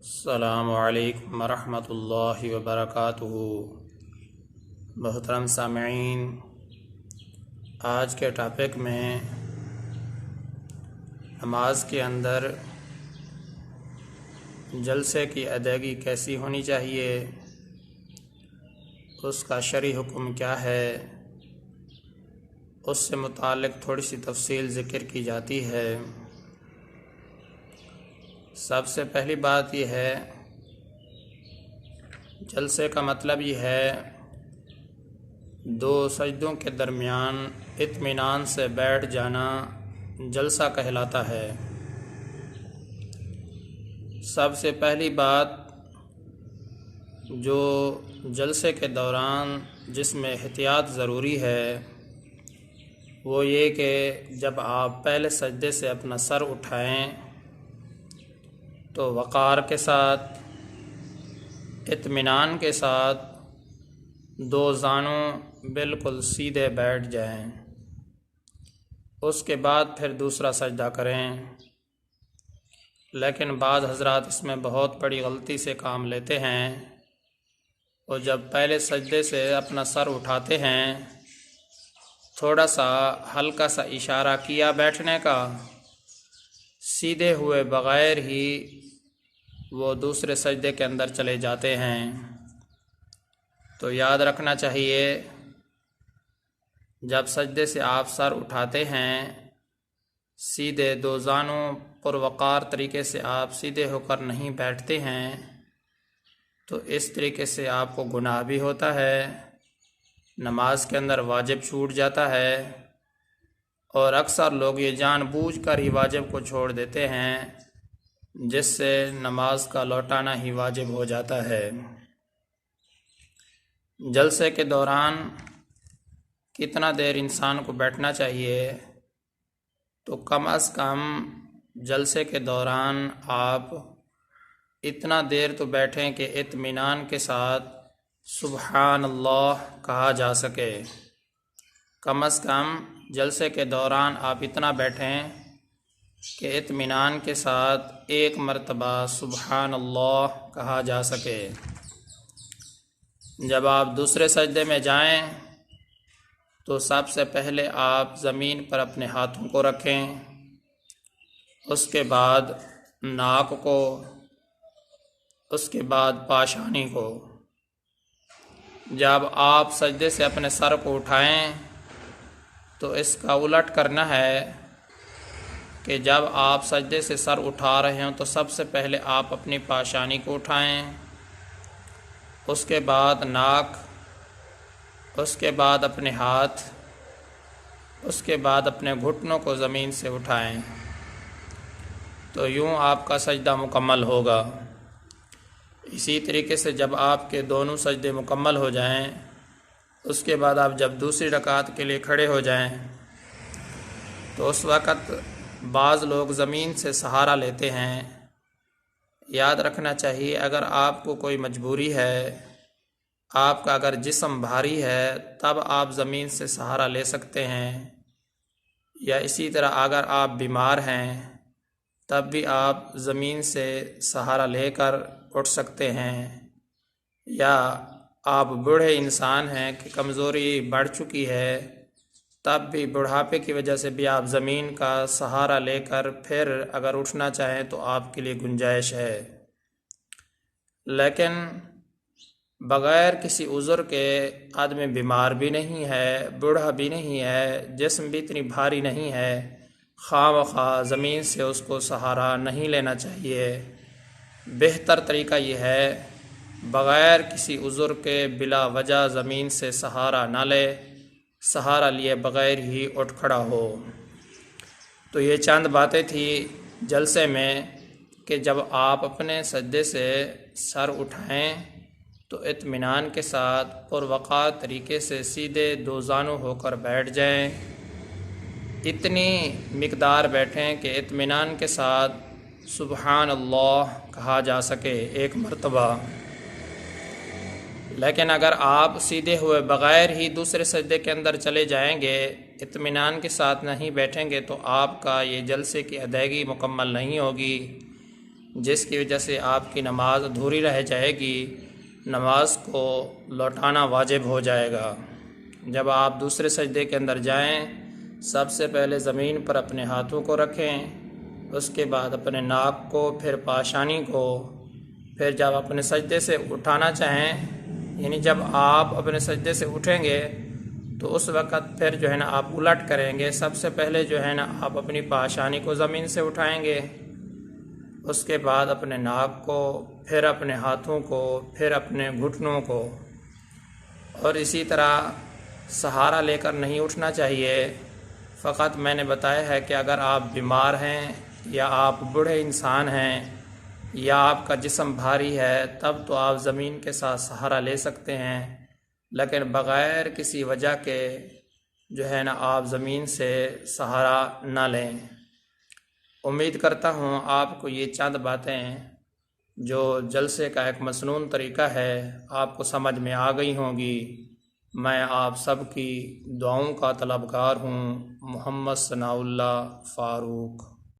अस्सलामु अलैकुम वरहमतुल्लाहि वबरकातुहू। मोहतरम सामईन, आज के टॉपिक में नमाज के अंदर जलसे की अदायगी कैसी होनी चाहिए, उसका शरई हुक्म क्या है, उससे मुताल्लिक़ थोड़ी सी तफसील ज़िक्र की जाती है। सबसे पहली बात यह है, जलसे का मतलब ये है दो सजदों के दरमियान इत्मीनान से बैठ जाना जलसा कहलाता है। सबसे पहली बात जो जलसे के दौरान जिसमें एहतियात ज़रूरी है वो ये कि जब आप पहले सजदे से अपना सर उठाएं तो वक़ार के साथ, इत्मीनान के साथ दो ज़ानों बिल्कुल सीधे बैठ जाएं। उसके बाद फिर दूसरा सजदा करें। लेकिन बाद हज़रात इसमें बहुत बड़ी गलती से काम लेते हैं और जब पहले सजदे से अपना सर उठाते हैं, थोड़ा सा हल्का सा इशारा किया बैठने का, सीधे हुए बग़ैर ही वो दूसरे सजदे के अंदर चले जाते हैं। तो याद रखना चाहिए, जब सजदे से आप सर उठाते हैं, सीधे दो ज़ानों पुरवक़ार तरीके से आप सीधे होकर नहीं बैठते हैं, तो इस तरीके से आपको गुनाह भी होता है, नमाज के अंदर वाजिब छूट जाता है और अक्सर लोग ये जानबूझकर ही वाजिब को छोड़ देते हैं, जिससे नमाज का लौटाना ही वाजिब हो जाता है। जलसे के दौरान कितना देर इंसान को बैठना चाहिए, तो कम अज़ कम जलसे के दौरान आप इतना देर तो बैठें कि इत्मीनान के साथ सुबहान अल्लाह कहा जा सके। कम अज़ कम जलसे के दौरान आप इतना बैठें कि इत्मीनान के साथ एक मरतबा सुबहान अल्लाह कहा जा सके। जब आप दूसरे सजदे में जाएं तो सबसे पहले आप ज़मीन पर अपने हाथों को रखें, उसके बाद नाक को, उसके बाद पाशानी को। जब आप सजदे से अपने सर को उठाएं तो इसका उलट करना है कि जब आप सजदे से सर उठा रहे हों तो सबसे पहले आप अपनी पाशानी को उठाएं, उसके बाद नाक, उसके बाद अपने हाथ, उसके बाद अपने घुटनों को ज़मीन से उठाएं। तो यूँ आपका सजदा मुकम्मल होगा। इसी तरीके से जब आपके दोनों सजदे मुकम्मल हो जाएं, उसके बाद आप जब दूसरी रकात के लिए खड़े हो जाएं तो उस वक़्त बाज़ लोग ज़मीन से सहारा लेते हैं। याद रखना चाहिए, अगर आपको कोई मजबूरी है, आपका अगर जिस्म भारी है, तब आप ज़मीन से सहारा ले सकते हैं, या इसी तरह अगर आप बीमार हैं तब भी आप ज़मीन से सहारा लेकर उठ सकते हैं, या आप बूढ़े इंसान हैं कि कमज़ोरी बढ़ चुकी है, तब भी बुढ़ापे की वजह से भी आप ज़मीन का सहारा लेकर फिर अगर उठना चाहें तो आपके लिए गुंजाइश है। लेकिन बग़ैर किसी उज़र के आदमी बीमार भी नहीं है, बूढ़ा भी नहीं है, जिस्म भी इतनी भारी नहीं है, खामख़ा ज़मीन से उसको सहारा नहीं लेना चाहिए। बेहतर तरीका ये है बग़ैर किसी उज़र के बिला वजह ज़मीन से सहारा ना ले, सहारा लिए बग़ैर ही उठ खड़ा हो। तो ये चंद बातें थी जलसे में कि जब आप अपने सजदे से सर उठाएं तो इत्मीनान के साथ पुरवक़ार तरीके से सीधे दो ज़ानों होकर बैठ जाएं। इतनी मिक़दार बैठें कि इत्मीनान के साथ सुबहान अल्लाह कहा जा सके एक मरतबा। लेकिन अगर आप सीधे हुए बग़ैर ही दूसरे सजदे के अंदर चले जाएंगे, इत्मीनान के साथ नहीं बैठेंगे, तो आपका ये जलसे की अदायगी मुकम्मल नहीं होगी। जिसकी वजह से आपकी नमाज अधूरी रह जाएगी, नमाज को लौटाना वाजिब हो जाएगा। जब आप दूसरे सजदे के अंदर जाएं, सबसे पहले ज़मीन पर अपने हाथों को रखें, उसके बाद अपने नाक को, फिर पाशानी को, फिर जब अपने सजदे से उठाना चाहें, यानी जब आप अपने सजदे से उठेंगे तो उस वक़्त फिर जो है ना आप उलट करेंगे। सबसे पहले जो है ना आप अपनी पाशानी को ज़मीन से उठाएंगे, उसके बाद अपने नाक को, फिर अपने हाथों को, फिर अपने घुटनों को, और इसी तरह सहारा लेकर नहीं उठना चाहिए। फ़कत मैंने बताया है कि अगर आप बीमार हैं या आप बूढ़े इंसान हैं या आपका जिस्म भारी है, तब तो आप ज़मीन के साथ सहारा ले सकते हैं, लेकिन बग़ैर किसी वजह के जो है ना आप ज़मीन से सहारा ना लें। उम्मीद करता हूँ आपको ये चंद बातें जो जलसे का एक मसनून तरीक़ा है आपको समझ में आ गई होंगी। मैं आप सब की दुआओं का तलबगार हूँ। मोहम्मद सनाउल्लाह फ़ारूक।